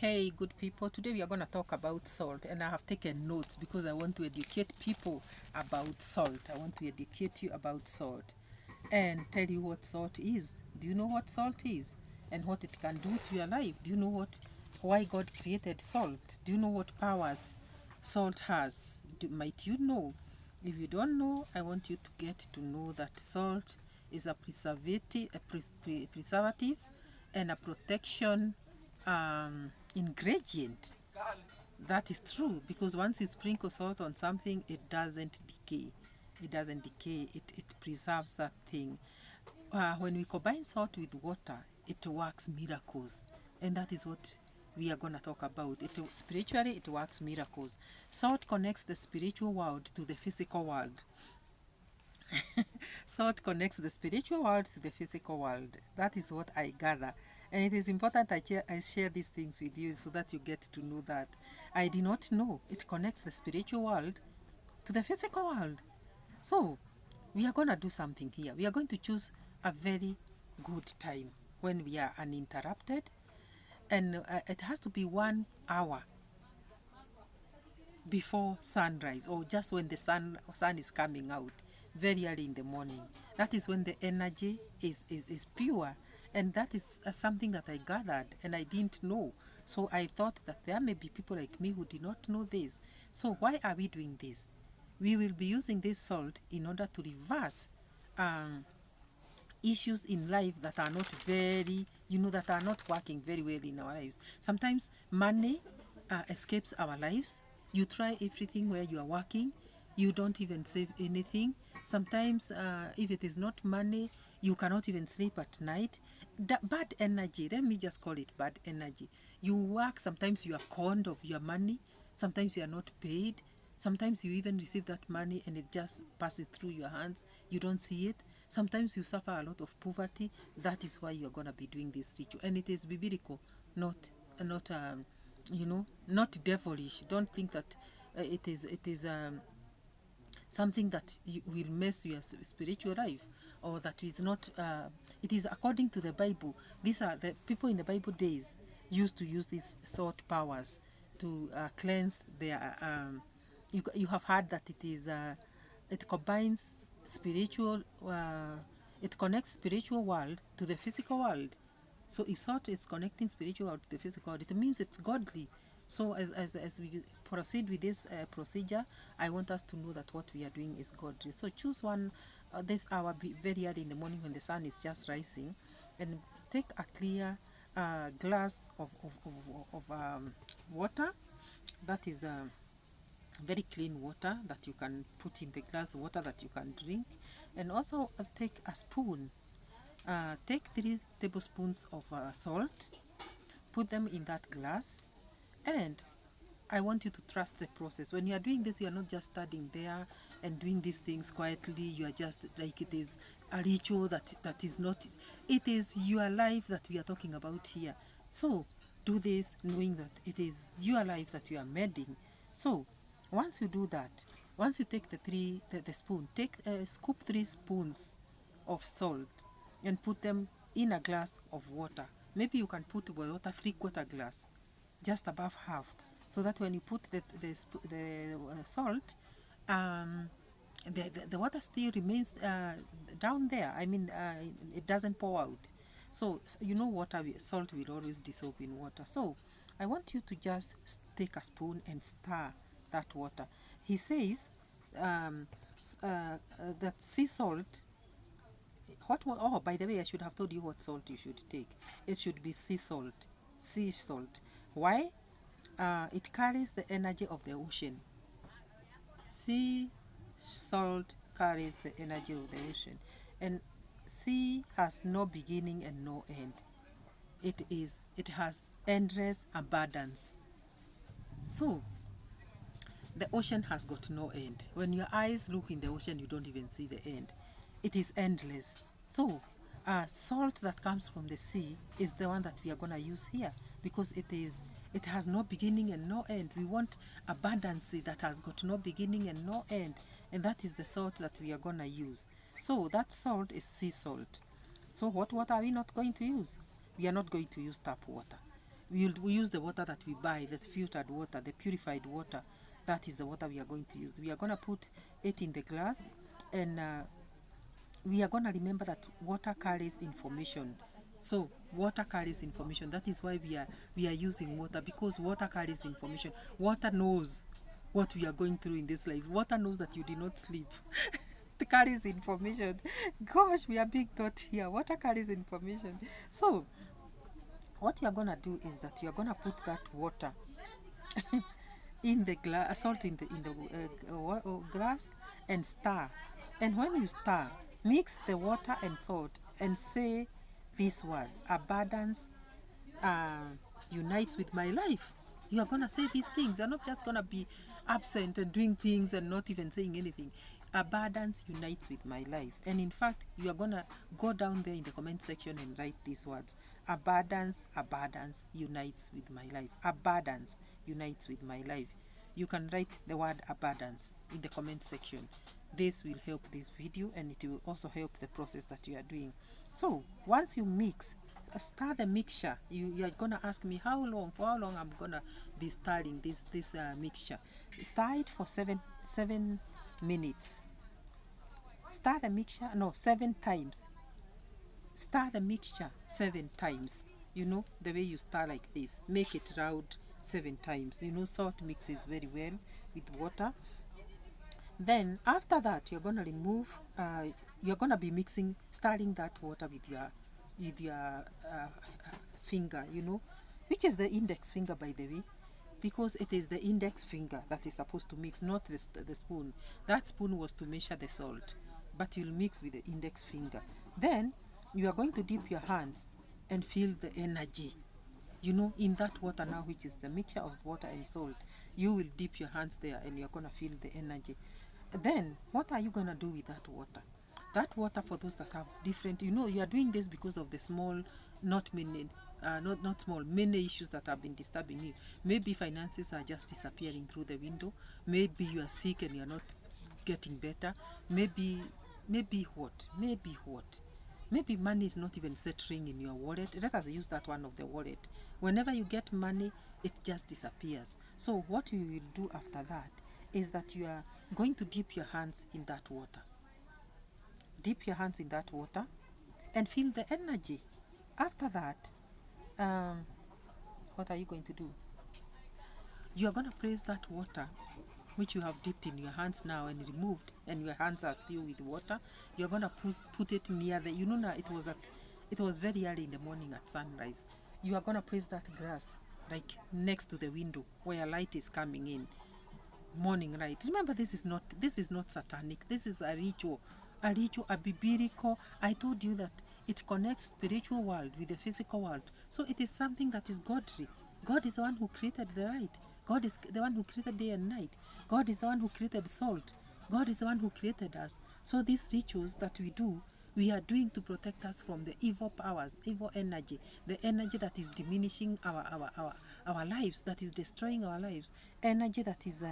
Hey, good people. Today we are going to talk about salt, and I have taken notes because I want to educate people about salt. I want to educate you about salt and tell you what salt is. Do you know what salt is and what it can do to your life? Do you know why God created salt? Do you know what powers salt has? Might you know? If you don't know, I want you to get to know that salt is a preservative, preservative and a protection ingredient. That is true because once you sprinkle salt on something, it doesn't decay. It doesn't decay. It preserves that thing. When we combine salt with water, it works miracles, and that is what we are going to talk about. Spiritually, it works miracles. Salt connects the spiritual world to the physical world. Salt connects the spiritual world to the physical world. That is what I gather. And it is important I share these things with you so that you get to know that. I did not know it connects the spiritual world to the physical world. So, we are going to do something here. We are going to choose a very good time when we are uninterrupted. And it has to be 1 hour before sunrise or just when the sun is coming out very early in the morning. That is when the energy is pure, and that is something that I gathered and I didn't know. So I thought that there may be people like me who did not know this. So why are we doing this? We will be using this salt in order to reverse um, issues in life that are not very, that are not working very well in our lives. Sometimes money escapes our lives. You try everything where you are working, you don't even save anything. Sometimes, if it is not money, you cannot even sleep at night. Bad energy, let me just call it bad energy. You work, sometimes you are conned of your money, sometimes you are not paid, sometimes you even receive that money and it just passes through your hands. You don't see it. Sometimes you suffer a lot of poverty. That is why you're going to be doing this ritual. And it is biblical, not devilish. Don't think that it is something that will mess your spiritual life, or that is not, it is according to the Bible. These are the people in the Bible days used to use these salt powers to cleanse their, you have heard that it combines spiritual, it connects spiritual world to the physical world. So if salt is connecting spiritual world to the physical world, it means it's godly. So as we proceed with this procedure, I want us to know that what we are doing is godly. So choose one this hour very early in the morning when the sun is just rising, and take a clear glass of water. That is very clean water that you can put in the glass, water that you can drink. And also take a spoon. Take 3 tablespoons of salt, put them in that glass, and I want you to trust the process. When you are doing this, you are not just standing there and doing these things quietly. You are just like, it is a ritual that is not, it is your life that we are talking about here. So do this knowing that it is your life that you are mending. So once you do that, once you take the spoon, scoop 3 spoons of salt and put them in a glass of water. Maybe you can put water 3/4 glass, just above half, so that when you put the salt, um, the water still remains down there. I mean, it doesn't pour out. So you know, salt will always dissolve in water. So I want you to just take a spoon and stir that water. He says um, that sea salt, oh, by the way, I should have told you what salt you should take. It should be sea salt. Sea salt. Why? It carries the energy of the ocean. Sea salt carries the energy of the ocean. And sea has no beginning and no end. It has endless abundance. So the ocean has got no end. When your eyes look in the ocean, you don't even see the end. It is endless. So salt that comes from the sea is the one that we are going to use here, because it has no beginning and no end. We want abundance that has got no beginning and no end, and that is the salt that we are going to use. So that salt is sea salt. So what water are we not going to use? We are not going to use tap water. We use the water that we buy, the filtered water, the purified water. That is the water we are going to use. We are going to put it in the glass, and we are going to remember that water carries information. So water carries information. That is why we are using water, because water carries information. Water knows what we are going through in this life. Water knows that you did not sleep. It carries information. Gosh, we are being taught here. Water carries information. So what you are going to do is that you are going to put that water in the glass, salt in the glass, and stir. And when you stir, mix the water and salt and say these words: abundance unites with my life. You are going to say these things. You're not just going to be absent and doing things and not even saying anything. Abundance unites with my life. And in fact, you are going to go down there in the comment section and write these words: abundance unites with my life. Abundance unites with my life. You can write the word abundance in the comment section. This will help this video, and it will also help the process that you are doing. So once you mix, stir the mixture. You are gonna ask me for how long I'm gonna be stirring this mixture. Stir it for seven minutes. Stir the mixture 7 times. Stir the mixture 7 times. You know, the way you stir like this, make it round 7 times. You know, salt mixes very well with water. Then after that, you're going to remove, you're going to be stirring that water with your finger, you know, which is the index finger, by the way, because it is the index finger that is supposed to mix, not the spoon. That spoon was to measure the salt, but you'll mix with the index finger. Then you are going to dip your hands and feel the energy, you know, in that water now, which is the mixture of water and salt. You will dip your hands there and you're going to feel the energy. Then what are you going to do with that water? That water, for those that have different, you know, you are doing this because of the small, not small, many issues that have been disturbing you. Maybe finances are just disappearing through the window. Maybe you are sick and you are not getting better. Maybe what? Maybe money is not even settling in your wallet. Let us use that one of the wallet. Whenever you get money, it just disappears. So what you will do after that is that you are going to dip your hands in that water. Dip your hands in that water and feel the energy. After that, what are you going to do? You are going to place that water, which you have dipped in your hands now and removed, and your hands are still with water. You're going to put it near the, you know, now it was very early in the morning at sunrise. You are going to place that glass like next to the window where light is coming in. Morning light. Remember, this is not satanic. This is a ritual, a biblical. I told you that it connects spiritual world with the physical world. So it is something that is godly. God is the one who created the light. God is the one who created day and night. God is the one who created salt. God is the one who created us. So these rituals that we do, we are doing to protect us from the evil powers, evil energy, the energy that is diminishing our lives, that is destroying our lives, energy that is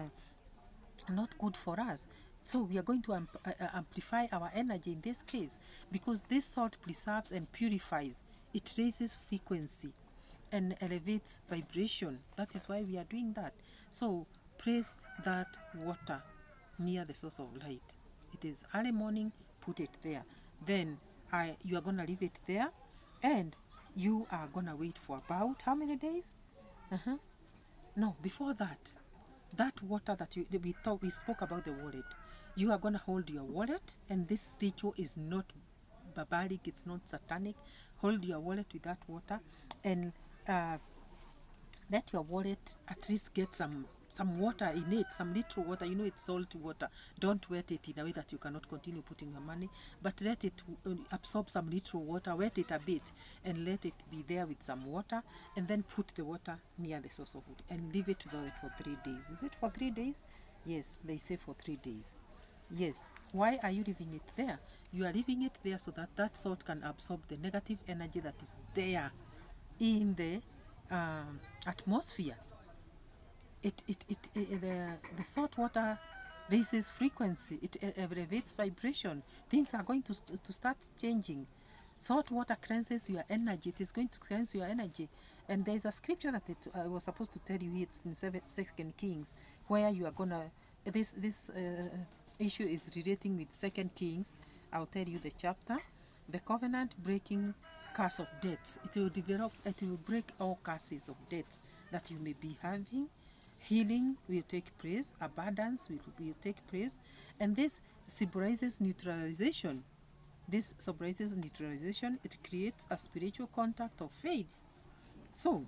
not good for us. So we are going to amplify our energy in this case, because this salt preserves and purifies. It raises frequency and elevates vibration. That is why we are doing that. So place that water near the source of light. It is early morning, put it there. Then you are going to leave it there, and you are going to wait for about how many days? No, before that, that water that we spoke about the wallet. You are going to hold your wallet, and this ritual is not barbaric, it's not satanic. Hold your wallet with that water, and let your wallet at least get some water in it, some little water. You know, it's salt water. Don't wet it in a way that you cannot continue putting your money, but let it absorb some little water. Wet it a bit and let it be there with some water, and then put the water near the source of wood and leave it there for 3 days. Is it for 3 days? Yes, they say for 3 days. Yes. Why are you leaving it there? You are leaving it there so that that salt can absorb the negative energy that is there in the atmosphere. The salt water raises frequency. It elevates vibration. Things are going to start changing. Salt water cleanses your energy. It is going to cleanse your energy, And there is a scripture that I was supposed to tell you here. It's in 2 Kings, where you are gonna this issue is relating with 2 Kings. I'll tell you the chapter. The covenant breaking curse of debts. It will break all curses of debts that you may be having. Healing will take place, abundance will take place, and this symbolizes neutralization. This symbolizes neutralization. It creates a spiritual contact of faith. So,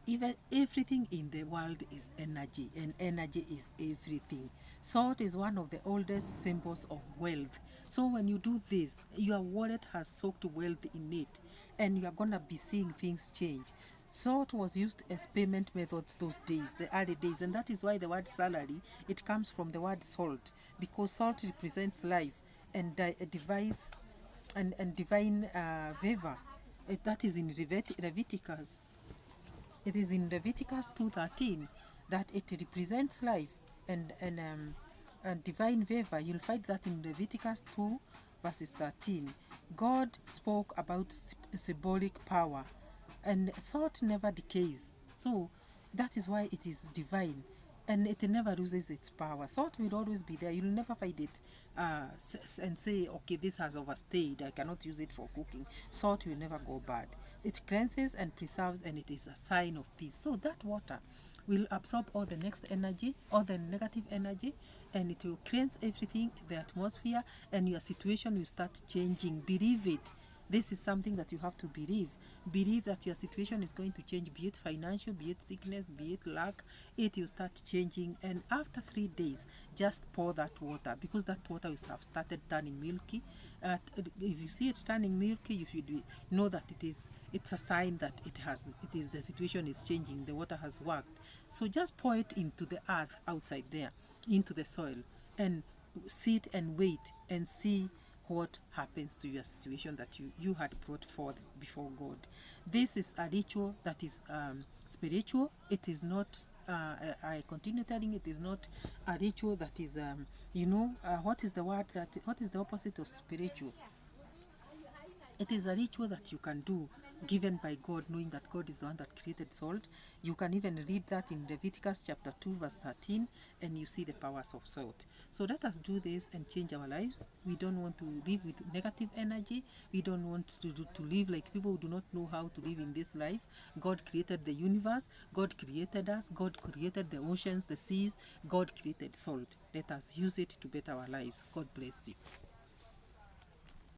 even everything in the world is energy, and energy is everything. Salt is one of the oldest symbols of wealth. So when you do this, your wallet has soaked wealth in it, and you are gonna be seeing things change. Salt was used as payment methods those days, the early days, and that is why the word salary, it comes from the word salt, because salt represents life and device and divine favor. That is in Leviticus. It is in Leviticus 2:13 that it represents life and divine favor. You'll find that in Leviticus 2 verses 13. God spoke about symbolic power, and salt never decays. So that is why it is divine, and it never loses its power. Salt will always be there. You'll never find it and say, okay, this has overstayed, I cannot use it for cooking. Salt will never go bad. It cleanses and preserves, and it is a sign of peace. So that water will absorb all the next energy, all the negative energy, and it will cleanse everything, the atmosphere, and your situation will start changing. Believe it. This is something that you have to believe. Believe that your situation is going to change, be it financial, be it sickness, be it lack. It will start changing, and after 3 days, just pour that water, because that water will have started turning milky. If you see it turning milky, you should know that it's a sign that the situation is changing. The water has worked. So just pour it into the earth outside there, into the soil, and sit and wait and see what happens to your situation that you had brought forth before God. This is a ritual that is spiritual. It is not, I continue telling, it is not a ritual that is, what is the opposite of spiritual? It is a ritual that you can do, given by God, knowing that God is the one that created salt. You can even read that in Leviticus chapter 2 verse 13, and you see the powers of salt. So let us do this and change our lives. We don't want to live with negative energy. We don't want to live like people who do not know how to live in this life. God created the universe. God created us. God created the oceans, the seas. God created salt. Let us use it to better our lives. God bless you.